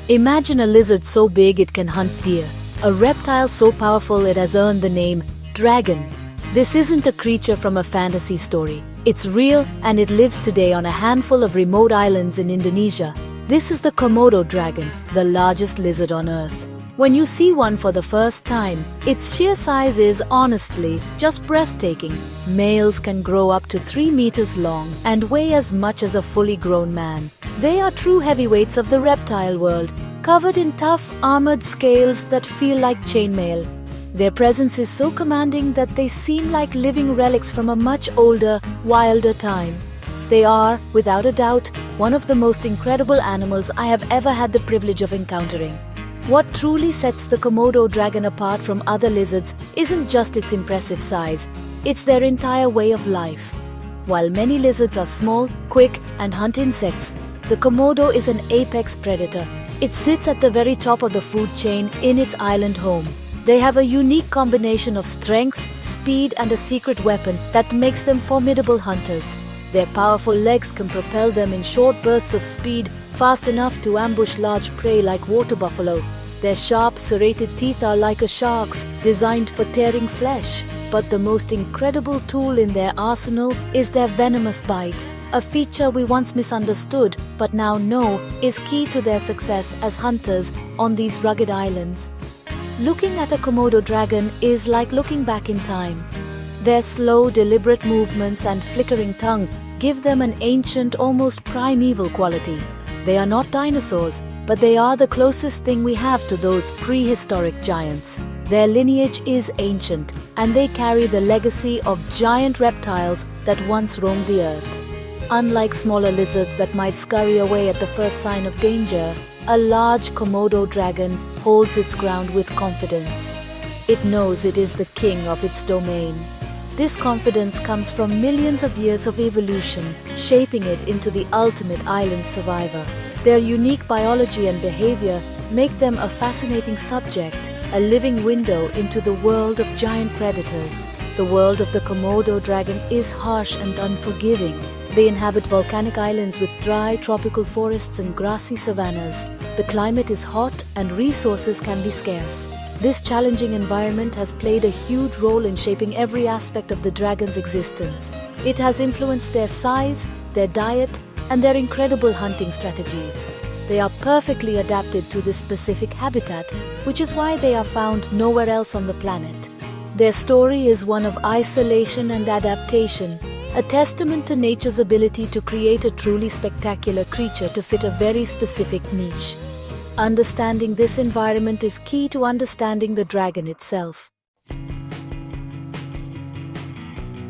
Imagine a lizard so big it can hunt deer, a reptile so powerful it has earned the name dragon. This isn't a creature from a fantasy story. It's real, and it lives today on a handful of remote islands in Indonesia. This is the Komodo dragon, the largest lizard on Earth. When you see one for the first time, its sheer size is, honestly, just breathtaking. Males can grow up to 3 meters long and weigh as much as a fully grown man. They are true heavyweights of the reptile world, covered in tough, armored scales that feel like chainmail. Their presence is so commanding that they seem like living relics from a much older, wilder time. They are, without a doubt, one of the most incredible animals I have ever had the privilege of encountering. What truly sets the Komodo dragon apart from other lizards isn't just its impressive size, it's their entire way of life. While many lizards are small, quick, and hunt insects, the Komodo is an apex predator. It sits at the very top of the food chain in its island home. They have a unique combination of strength, speed, and a secret weapon that makes them formidable hunters. Their powerful legs can propel them in short bursts of speed, fast enough to ambush large prey like water buffalo. Their sharp, serrated teeth are like a shark's, designed for tearing flesh. But the most incredible tool in their arsenal is their venomous bite, a feature we once misunderstood but now know is key to their success as hunters on these rugged islands. Looking at a Komodo dragon is like looking back in time. Their slow, deliberate movements and flickering tongue give them an ancient, almost primeval quality. They are not dinosaurs, but they are the closest thing we have to those prehistoric giants. Their lineage is ancient, and they carry the legacy of giant reptiles that once roamed the earth. Unlike smaller lizards that might scurry away at the first sign of danger, a large Komodo dragon holds its ground with confidence. It knows it is the king of its domain. This confidence comes from millions of years of evolution, shaping it into the ultimate island survivor. Their unique biology and behavior make them a fascinating subject, a living window into the world of giant predators. The world of the Komodo dragon is harsh and unforgiving. They inhabit volcanic islands with dry tropical forests and grassy savannas. The climate is hot and resources can be scarce. This challenging environment has played a huge role in shaping every aspect of the dragon's existence. It has influenced their size, their diet, and their incredible hunting strategies. They are perfectly adapted to this specific habitat, which is why they are found nowhere else on the planet. Their story is one of isolation and adaptation, a testament to nature's ability to create a truly spectacular creature to fit a very specific niche. Understanding this environment is key to understanding the dragon itself.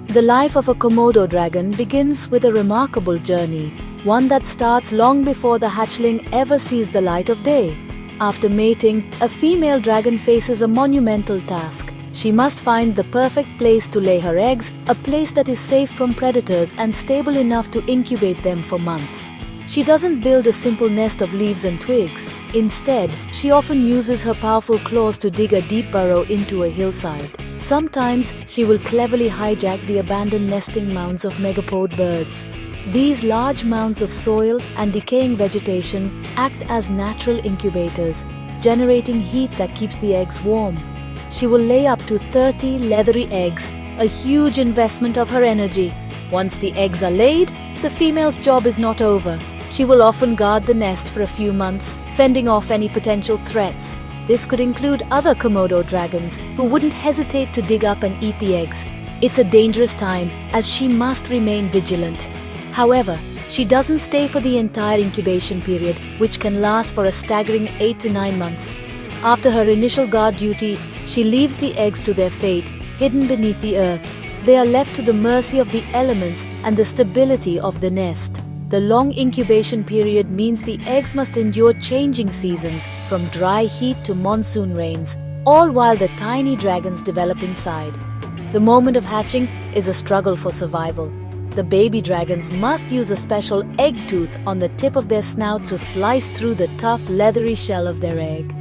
The life of a Komodo dragon begins with a remarkable journey, one that starts long before the hatchling ever sees the light of day. After mating, a female dragon faces a monumental task. She must find the perfect place to lay her eggs, a place that is safe from predators and stable enough to incubate them for months. She doesn't build a simple nest of leaves and twigs. Instead, she often uses her powerful claws to dig a deep burrow into a hillside. Sometimes, she will cleverly hijack the abandoned nesting mounds of megapode birds. These large mounds of soil and decaying vegetation act as natural incubators, generating heat that keeps the eggs warm. She will lay up to 30 leathery eggs, a huge investment of her energy. Once the eggs are laid, the female's job is not over. She will often guard the nest for a few months, fending off any potential threats. This could include other Komodo dragons who wouldn't hesitate to dig up and eat the eggs. It's a dangerous time, as she must remain vigilant. However, she doesn't stay for the entire incubation period, which can last for a staggering 8 to 9 months. After her initial guard duty, she leaves the eggs to their fate, hidden beneath the earth. They are left to the mercy of the elements and the stability of the nest. The long incubation period means the eggs must endure changing seasons, from dry heat to monsoon rains, all while the tiny dragons develop inside. The moment of hatching is a struggle for survival. The baby dragons must use a special egg tooth on the tip of their snout to slice through the tough, leathery shell of their egg.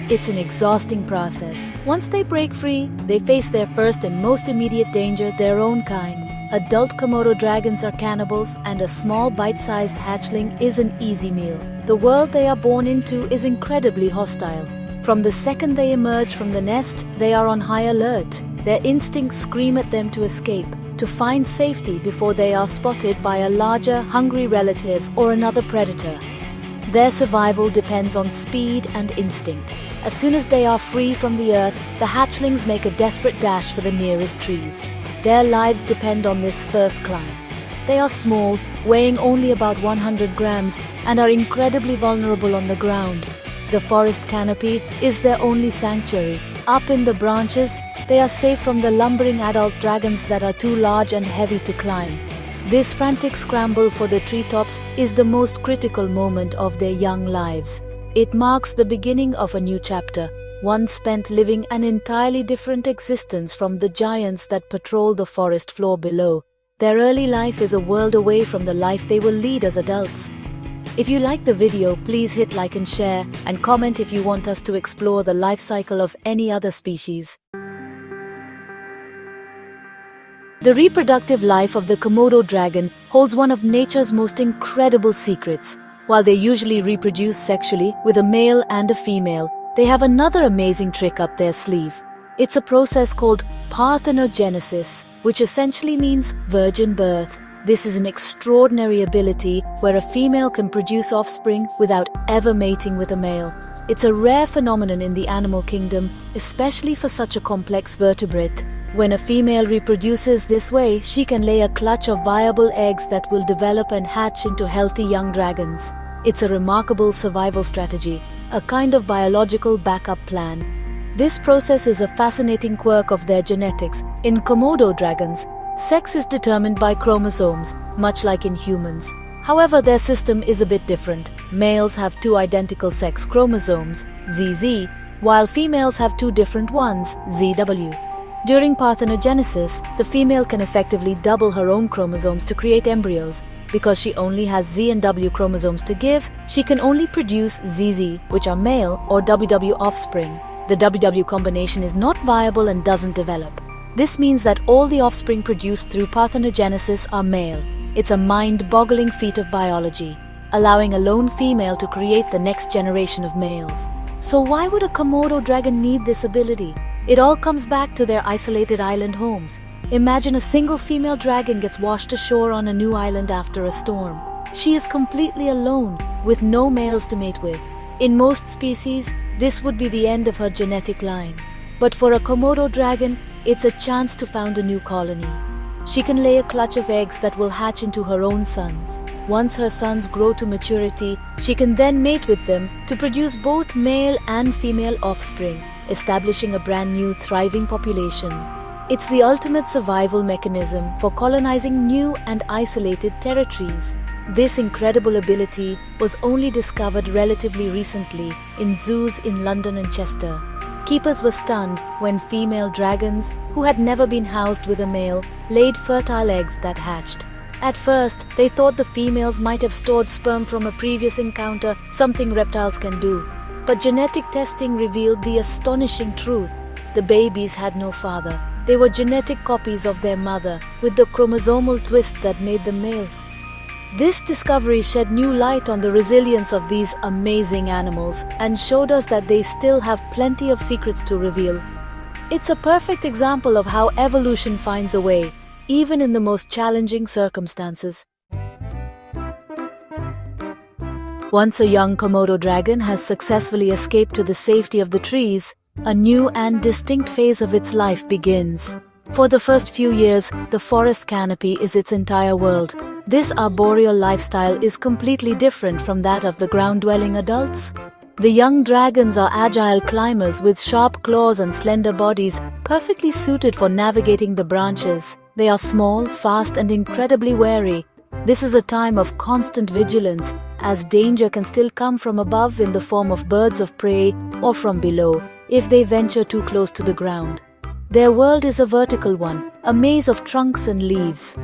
It's an exhausting process. Once they break free, they face their first and most immediate danger, their own kind. Adult Komodo dragons are cannibals, and a small bite-sized hatchling is an easy meal. The world they are born into is incredibly hostile. From the second they emerge from the nest, they are on high alert. Their instincts scream at them to escape, to find safety before they are spotted by a larger, hungry relative or another predator. Their survival depends on speed and instinct. As soon as they are free from the earth, the hatchlings make a desperate dash for the nearest trees. Their lives depend on this first climb. They are small, weighing only about 100 grams, and are incredibly vulnerable on the ground. The forest canopy is their only sanctuary. Up in the branches, they are safe from the lumbering adult dragons that are too large and heavy to climb. This frantic scramble for the treetops is the most critical moment of their young lives. It marks the beginning of a new chapter, one spent living an entirely different existence from the giants that patrol the forest floor below. Their early life is a world away from the life they will lead as adults. If you like the video, please hit like and share, and comment if you want us to explore the life cycle of any other species. The reproductive life of the Komodo dragon holds one of nature's most incredible secrets. While they usually reproduce sexually with a male and a female, they have another amazing trick up their sleeve. It's a process called parthenogenesis, which essentially means virgin birth. This is an extraordinary ability where a female can produce offspring without ever mating with a male. It's a rare phenomenon in the animal kingdom, especially for such a complex vertebrate. When a female reproduces this way, she can lay a clutch of viable eggs that will develop and hatch into healthy young dragons. It's a remarkable survival strategy, a kind of biological backup plan. This process is a fascinating quirk of their genetics. In Komodo dragons, sex is determined by chromosomes, much like in humans. However, their system is a bit different. Males have two identical sex chromosomes, ZZ, while females have two different ones, ZW. During parthenogenesis, the female can effectively double her own chromosomes to create embryos. Because she only has Z and W chromosomes to give, she can only produce ZZ, which are male, or WW offspring. The WW combination is not viable and doesn't develop. This means that all the offspring produced through parthenogenesis are male. It's a mind-boggling feat of biology, allowing a lone female to create the next generation of males. So why would a Komodo dragon need this ability? It all comes back to their isolated island homes. Imagine a single female dragon gets washed ashore on a new island after a storm. She is completely alone, with no males to mate with. In most species, this would be the end of her genetic line. But for a Komodo dragon, it's a chance to found a new colony. She can lay a clutch of eggs that will hatch into her own sons. Once her sons grow to maturity, she can then mate with them to produce both male and female offspring, establishing a brand new thriving population. It's the ultimate survival mechanism for colonizing new and isolated territories. This incredible ability was only discovered relatively recently in zoos in London and Chester. Keepers were stunned when female dragons, who had never been housed with a male, laid fertile eggs that hatched. At first, they thought the females might have stored sperm from a previous encounter, something reptiles can do. But genetic testing revealed the astonishing truth. The babies had no father. They were genetic copies of their mother, with the chromosomal twist that made them male. This discovery shed new light on the resilience of these amazing animals and showed us that they still have plenty of secrets to reveal. It's a perfect example of how evolution finds a way, even in the most challenging circumstances. Once a young Komodo dragon has successfully escaped to the safety of the trees, a new and distinct phase of its life begins. For the first few years, the forest canopy is its entire world. This arboreal lifestyle is completely different from that of the ground-dwelling adults. The young dragons are agile climbers with sharp claws and slender bodies, perfectly suited for navigating the branches. They are small, fast, and incredibly wary. This is a time of constant vigilance, as danger can still come from above in the form of birds of prey or from below, if they venture too close to the ground. Their world is a vertical one, a maze of trunks and leaves.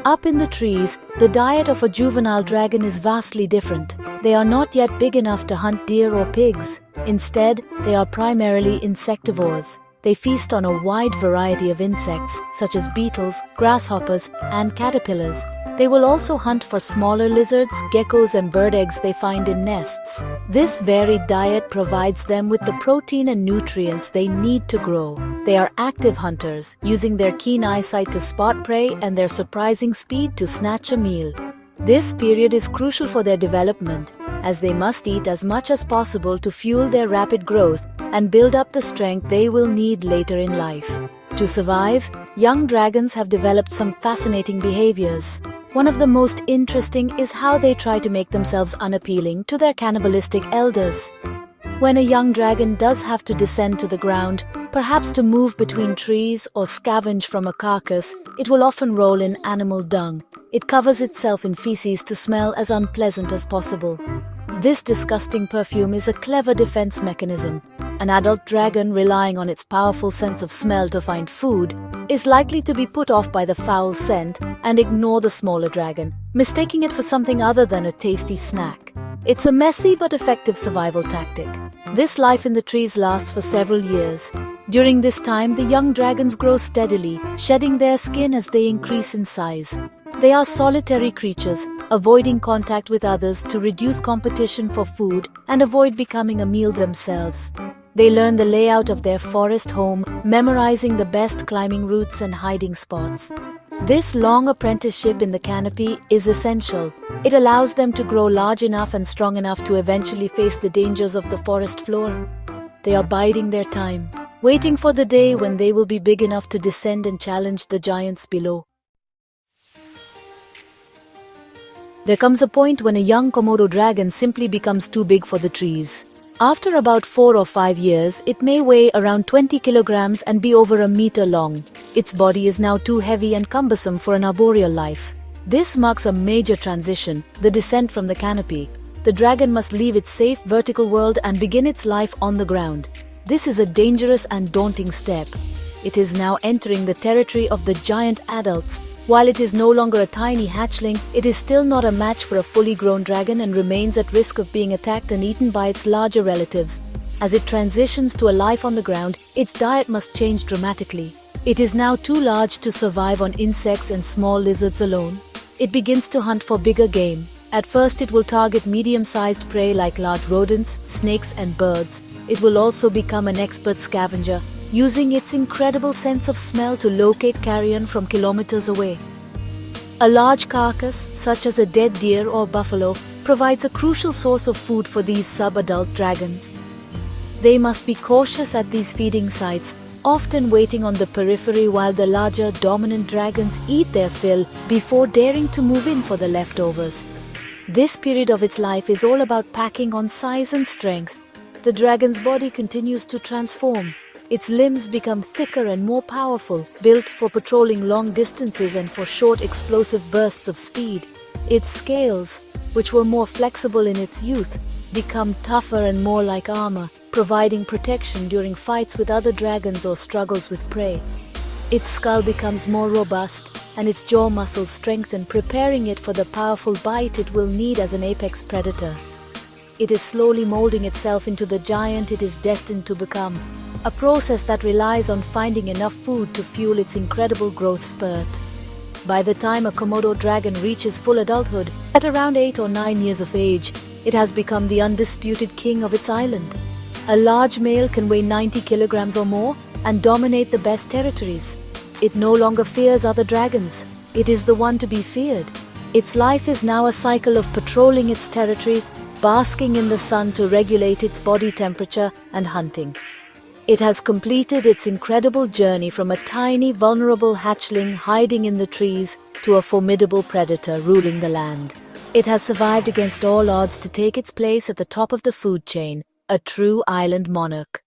Up in the trees, the diet of a juvenile dragon is vastly different. They are not yet big enough to hunt deer or pigs. Instead, they are primarily insectivores. They feast on a wide variety of insects, such as beetles, grasshoppers, and caterpillars. They will also hunt for smaller lizards, geckos, and bird eggs they find in nests. This varied diet provides them with the protein and nutrients they need to grow. They are active hunters, using their keen eyesight to spot prey and their surprising speed to snatch a meal. This period is crucial for their development, as they must eat as much as possible to fuel their rapid growth and build up the strength they will need later in life. To survive, young dragons have developed some fascinating behaviors. One of the most interesting is how they try to make themselves unappealing to their cannibalistic elders. When a young dragon does have to descend to the ground, perhaps to move between trees or scavenge from a carcass, it will often roll in animal dung. It covers itself in feces to smell as unpleasant as possible. This disgusting perfume is a clever defense mechanism. An adult dragon, relying on its powerful sense of smell to find food, is likely to be put off by the foul scent and ignore the smaller dragon, mistaking it for something other than a tasty snack. It's a messy but effective survival tactic. This life in the trees lasts for several years. During this time, the young dragons grow steadily, shedding their skin as they increase in size. They are solitary creatures, avoiding contact with others to reduce competition for food and avoid becoming a meal themselves. They learn the layout of their forest home, memorizing the best climbing routes and hiding spots. This long apprenticeship in the canopy is essential. It allows them to grow large enough and strong enough to eventually face the dangers of the forest floor. They are biding their time, waiting for the day when they will be big enough to descend and challenge the giants below. There comes a point when a young Komodo dragon simply becomes too big for the trees. After about 4 or 5 years, it may weigh around 20 kilograms and be over a meter long. Its body is now too heavy and cumbersome for an arboreal life. This marks a major transition, the descent from the canopy. The dragon must leave its safe vertical world and begin its life on the ground. This is a dangerous and daunting step. It is now entering the territory of the giant adults. While it is no longer a tiny hatchling, it is still not a match for a fully grown dragon and remains at risk of being attacked and eaten by its larger relatives. As it transitions to a life on the ground, its diet must change dramatically. It is now too large to survive on insects and small lizards alone. It begins to hunt for bigger game. At first, it will target medium-sized prey like large rodents, snakes, and birds. It will also become an expert scavenger, using its incredible sense of smell to locate carrion from kilometers away. A large carcass, such as a dead deer or buffalo, provides a crucial source of food for these sub-adult dragons. They must be cautious at these feeding sites, often waiting on the periphery while the larger, dominant dragons eat their fill before daring to move in for the leftovers. This period of its life is all about packing on size and strength. The dragon's body continues to transform. Its limbs become thicker and more powerful, built for patrolling long distances and for short explosive bursts of speed. Its scales, which were more flexible in its youth, become tougher and more like armor, providing protection during fights with other dragons or struggles with prey. Its skull becomes more robust, and its jaw muscles strengthen, preparing it for the powerful bite it will need as an apex predator. It is slowly molding itself into the giant it is destined to become, a process that relies on finding enough food to fuel its incredible growth spurt. By the time a Komodo dragon reaches full adulthood, at around 8 or 9 years of age, it has become the undisputed king of its island. A large male can weigh 90 kilograms or more and dominate the best territories. It no longer fears other dragons. It is the one to be feared. Its life is now a cycle of patrolling its territory, basking in the sun to regulate its body temperature, and hunting. It has completed its incredible journey from a tiny, vulnerable hatchling hiding in the trees to a formidable predator ruling the land. It has survived against all odds to take its place at the top of the food chain, a true island monarch.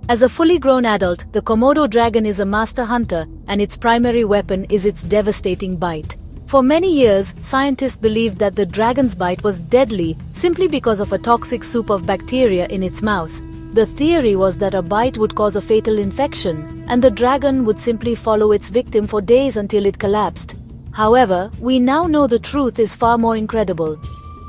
As a fully grown adult, the Komodo dragon is a master hunter, and its primary weapon is its devastating bite. For many years, scientists believed that the dragon's bite was deadly simply because of a toxic soup of bacteria in its mouth. The theory was that a bite would cause a fatal infection, and the dragon would simply follow its victim for days until it collapsed. However, we now know the truth is far more incredible.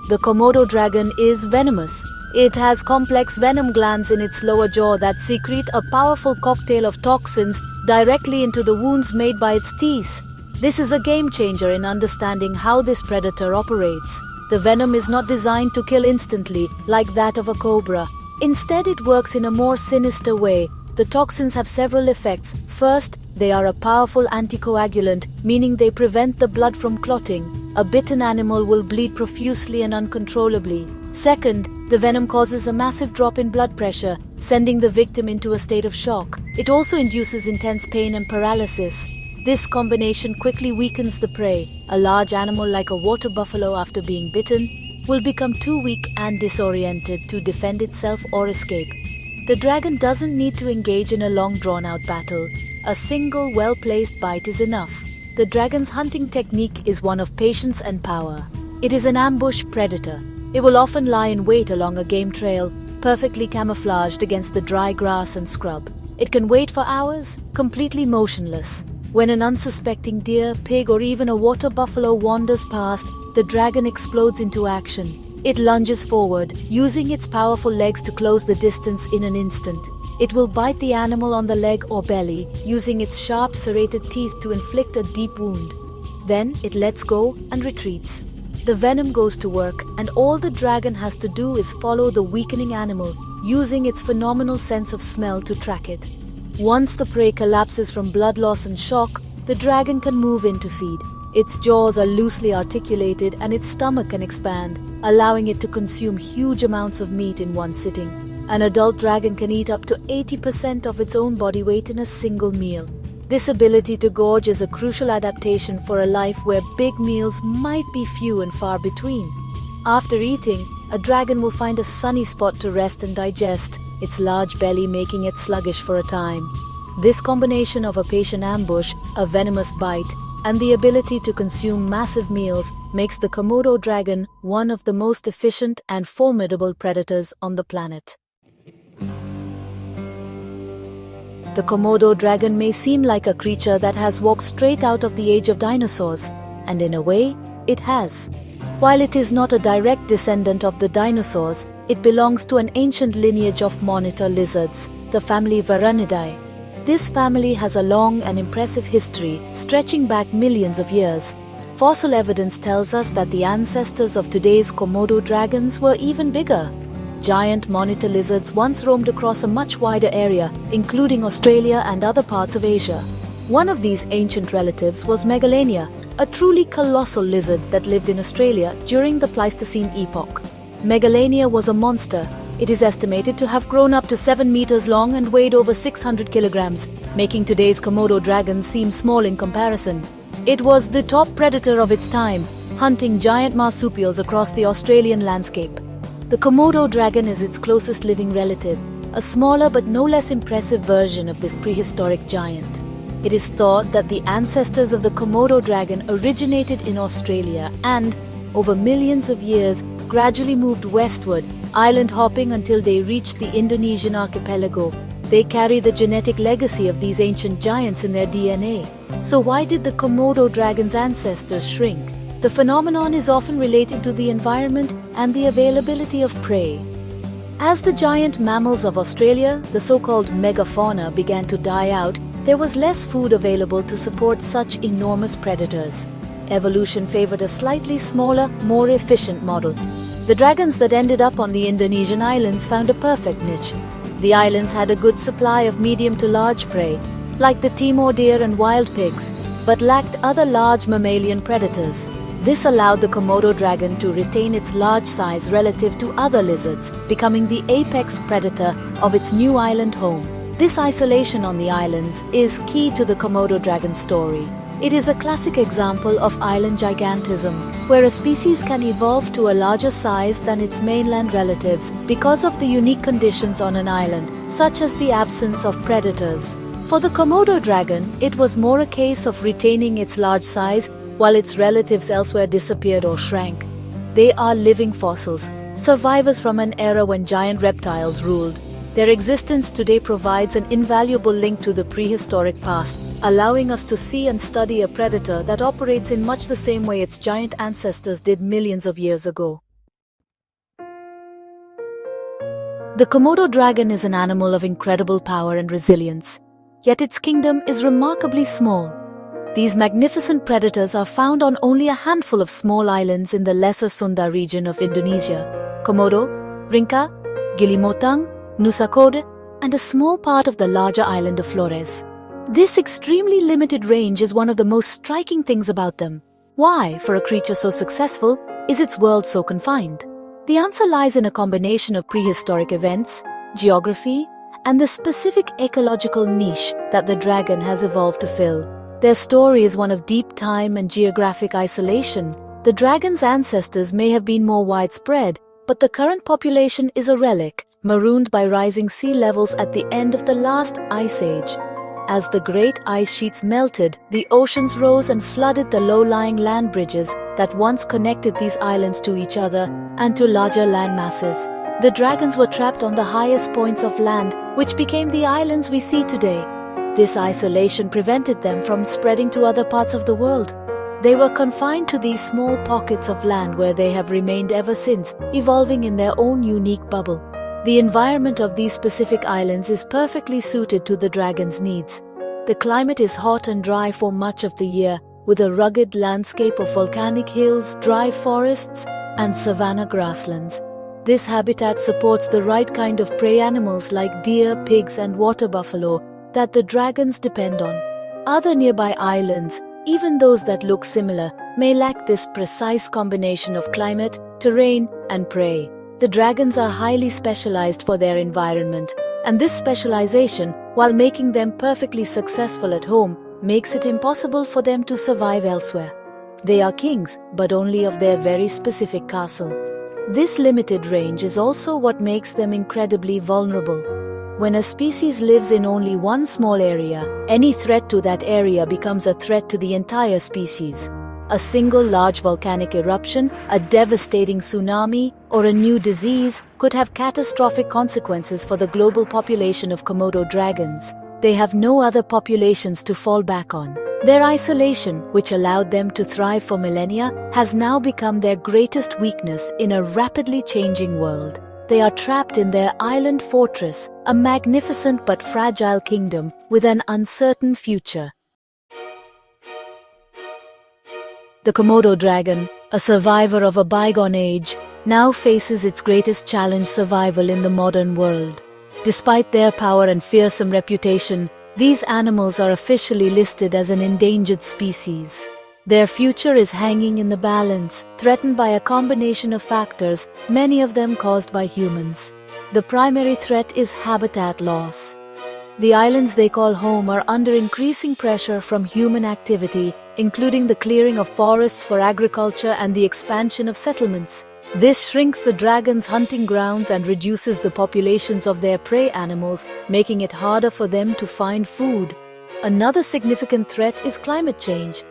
The Komodo dragon is venomous. It has complex venom glands in its lower jaw that secrete a powerful cocktail of toxins directly into the wounds made by its teeth. This is a game changer in understanding how this predator operates. The venom is not designed to kill instantly, like that of a cobra. Instead, it works in a more sinister way. The toxins have several effects. First, they are a powerful anticoagulant, meaning they prevent the blood from clotting. A bitten animal will bleed profusely and uncontrollably. Second, the venom causes a massive drop in blood pressure, sending the victim into a state of shock. It also induces intense pain and paralysis. This combination quickly weakens the prey. A large animal like a water buffalo, after being bitten, will become too weak and disoriented to defend itself or escape. The dragon doesn't need to engage in a long drawn-out battle. A single well-placed bite is enough. The dragon's hunting technique is one of patience and power. It is an ambush predator. It will often lie in wait along a game trail, perfectly camouflaged against the dry grass and scrub. It can wait for hours, completely motionless. When an unsuspecting deer, pig, or even a water buffalo wanders past, the dragon explodes into action. It lunges forward, using its powerful legs to close the distance in an instant. It will bite the animal on the leg or belly, using its sharp, serrated teeth to inflict a deep wound. Then it lets go and retreats. The venom goes to work, and all the dragon has to do is follow the weakening animal, using its phenomenal sense of smell to track it. Once the prey collapses from blood loss and shock, the dragon can move in to feed. Its jaws are loosely articulated and its stomach can expand, allowing it to consume huge amounts of meat in one sitting. An adult dragon can eat up to 80% of its own body weight in a single meal. This ability to gorge is a crucial adaptation for a life where big meals might be few and far between. After eating, a dragon will find a sunny spot to rest and digest, its large belly making it sluggish for a time. This combination of a patient ambush, a venomous bite, and the ability to consume massive meals makes the Komodo dragon one of the most efficient and formidable predators on the planet. The Komodo dragon may seem like a creature that has walked straight out of the age of dinosaurs, and in a way, it has. While it is not a direct descendant of the dinosaurs, it belongs to an ancient lineage of monitor lizards, the family Varanidae. This family has a long and impressive history stretching back millions of years. Fossil evidence tells us that the ancestors of today's Komodo dragons were even bigger. Giant monitor lizards once roamed across a much wider area, including Australia and other parts of Asia. One of these ancient relatives was Megalania, a truly colossal lizard that lived in Australia during the Pleistocene epoch. Megalania was a monster. It is estimated to have grown up to 7 meters long and weighed over 600 kilograms, making today's Komodo dragon seem small in comparison. It was the top predator of its time, hunting giant marsupials across the Australian landscape. The Komodo dragon is its closest living relative, a smaller but no less impressive version of this prehistoric giant. It is thought that the ancestors of the Komodo dragon originated in Australia and, over millions of years, gradually moved westward, island hopping until they reached the Indonesian archipelago. They carry the genetic legacy of these ancient giants in their DNA. So why did the Komodo dragon's ancestors shrink? The phenomenon is often related to the environment and the availability of prey. As the giant mammals of Australia, the so-called megafauna, began to die out, there was less food available to support such enormous predators. Evolution favored a slightly smaller, more efficient model. The dragons that ended up on the Indonesian islands found a perfect niche. The islands had a good supply of medium to large prey, like the Timor deer and wild pigs, but lacked other large mammalian predators. This allowed the Komodo dragon to retain its large size relative to other lizards, becoming the apex predator of its new island home. This isolation on the islands is key to the Komodo dragon's story. It is a classic example of island gigantism, where a species can evolve to a larger size than its mainland relatives because of the unique conditions on an island, such as the absence of predators. For the Komodo dragon, it was more a case of retaining its large size while its relatives elsewhere disappeared or shrank. They are living fossils, survivors from an era when giant reptiles ruled. Their existence today provides an invaluable link to the prehistoric past, allowing us to see and study a predator that operates in much the same way its giant ancestors did millions of years ago. The Komodo dragon is an animal of incredible power and resilience, yet its kingdom is remarkably small. These magnificent predators are found on only a handful of small islands in the Lesser Sunda region of Indonesia: Komodo, Rinca, Gilimotang, Nusa Kode, and a small part of the larger island of Flores. This extremely limited range is one of the most striking things about them. Why, for a creature so successful, is its world so confined? The answer lies in a combination of prehistoric events, geography, and the specific ecological niche that the dragon has evolved to fill. Their story is one of deep time and geographic isolation. The dragon's ancestors may have been more widespread, but the current population is a relic, marooned by rising sea levels at the end of the last ice age. As the great ice sheets melted, the oceans rose and flooded the low-lying land bridges that once connected these islands to each other and to larger land masses. The dragons were trapped on the highest points of land, which became the islands we see today. This isolation prevented them from spreading to other parts of the world. They were confined to these small pockets of land where they have remained ever since, evolving in their own unique bubble. The environment of these specific islands is perfectly suited to the dragon's needs. The climate is hot and dry for much of the year, with a rugged landscape of volcanic hills, dry forests, and savanna grasslands. This habitat supports the right kind of prey animals like deer, pigs, and water buffalo that the dragons depend on. Other nearby islands, even those that look similar, may lack this precise combination of climate, terrain, and prey. The dragons are highly specialized for their environment, and this specialization, while making them perfectly successful at home, makes it impossible for them to survive elsewhere. They are kings, but only of their very specific castle. This limited range is also what makes them incredibly vulnerable. When a species lives in only one small area, any threat to that area becomes a threat to the entire species. A single large volcanic eruption, a devastating tsunami, or a new disease could have catastrophic consequences for the global population of Komodo dragons. They have no other populations to fall back on. Their isolation, which allowed them to thrive for millennia, has now become their greatest weakness in a rapidly changing world. They are trapped in their island fortress, a magnificent but fragile kingdom with an uncertain future. The Komodo dragon, a survivor of a bygone age, now faces its greatest challenge: survival in the modern world. Despite their power and fearsome reputation, these animals are officially listed as an endangered species. Their future is hanging in the balance, threatened by a combination of factors, many of them caused by humans. The primary threat is habitat loss. The islands they call home are under increasing pressure from human activity, including the clearing of forests for agriculture and the expansion of settlements. This shrinks the dragons' hunting grounds and reduces the populations of their prey animals, making it harder for them to find food. Another significant threat is climate change.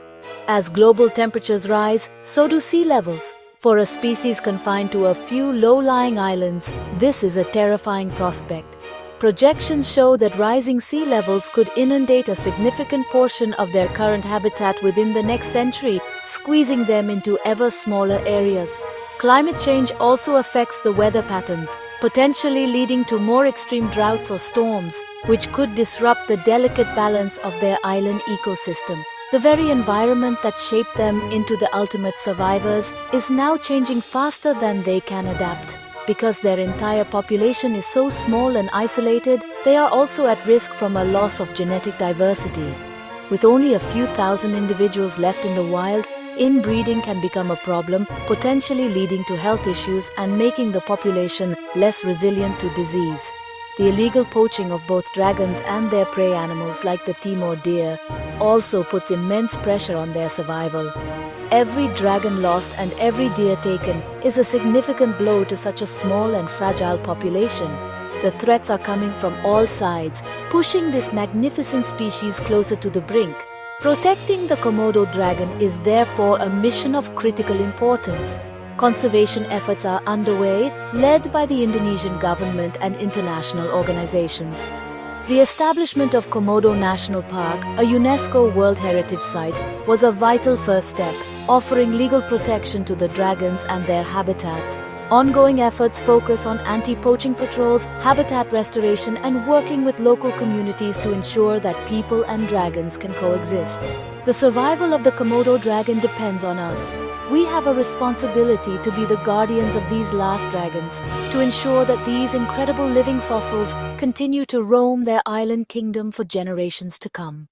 As global temperatures rise, so do sea levels. For a species confined to a few low-lying islands, this is a terrifying prospect. Projections show that rising sea levels could inundate a significant portion of their current habitat within the next century, squeezing them into ever smaller areas. Climate change also affects the weather patterns, potentially leading to more extreme droughts or storms, which could disrupt the delicate balance of their island ecosystem. The very environment that shaped them into the ultimate survivors is now changing faster than they can adapt. Because their entire population is so small and isolated, they are also at risk from a loss of genetic diversity. With only a few thousand individuals left in the wild, inbreeding can become a problem, potentially leading to health issues and making the population less resilient to disease. The illegal poaching of both dragons and their prey animals like the Timor deer also puts immense pressure on their survival. Every dragon lost and every deer taken is a significant blow to such a small and fragile population. The threats are coming from all sides, pushing this magnificent species closer to the brink. Protecting the Komodo dragon is therefore a mission of critical importance. Conservation efforts are underway, led by the Indonesian government and international organizations. The establishment of Komodo National Park, a UNESCO World Heritage Site, was a vital first step, offering legal protection to the dragons and their habitat. Ongoing efforts focus on anti-poaching patrols, habitat restoration, and working with local communities to ensure that people and dragons can coexist. The survival of the Komodo dragon depends on us. We have a responsibility to be the guardians of these last dragons, to ensure that these incredible living fossils continue to roam their island kingdom for generations to come.